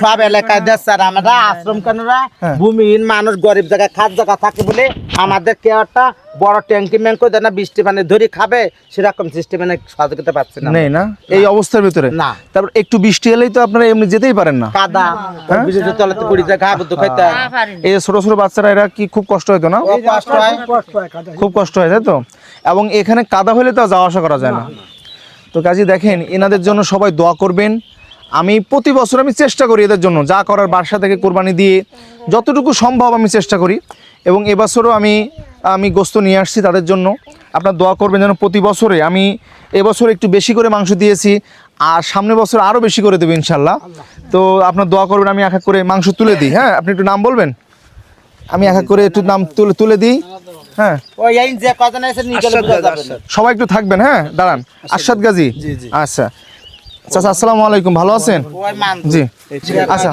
সব এলাকায় দেশ আর আমরা আশ্রম কেনরা ভূমিহীন মানুষ গরিব জায়গায় খাদ জায়গা থাকে বলে আমাদের কেউ একটা বড় ট্যাঙ্কি ম্যাঙ্ক করে না বৃষ্টি পানি ধরে খাবে সেরকম সিস্টেমে সহযোগিতা পাচ্ছে না নেই না এই অবস্থার ভিতরে না। তারপর একটু বৃষ্টি এলেই তো আপনারা এমনি যেতেই পারেন না, কাদা বিদ্যুতের তলাতে পড়ে যায় ঘা বুদ্ধ খাইতে এই যে ছোট ছোট বাচ্চারা এরা কি খুব কষ্ট হতো না? কষ্ট হয় খুব কষ্ট হয় তাই তো। এবং এখানে কাদা হলে তো যাওয়া আসা করা যায় না। তো কাজী দেখেন এনাদের জন্য সবাই দোয়া করবেন। আমি প্রতি বছর আমি চেষ্টা করি এদের জন্য যা করার বাসা থেকে কোরবানি দিয়ে যতটুকু সম্ভব আমি চেষ্টা করি, এবং এবছরও আমি গোস্ত নিয়ে আসছি তাদের জন্য। আপনার দোয়া করবেন যেন প্রতি বছরে আমি এবছর একটু বেশি করে মাংস দিয়েছি আর সামনের বছর আরও বেশি করে দেবো ইনশাল্লাহ। তো আপনার দোয়া করবেন আমি এক এক করে মাংস তুলে দিই। হ্যাঁ, আপনি একটু নাম বলবেন, আমি এক এক করে একটু নাম তুলে দিই। হ্যাঁ, ওই এই যে কজন আছে নিয়ে গেলে বোঝা যাবে না। সবাই একটু থাকবেন। হ্যাঁ, দাঁড়ান। আরশাদ গাজী, আচ্ছা চাচা আসসালামু আলাইকুম, ভালো আছেন? ওই মান জি, আচ্ছা।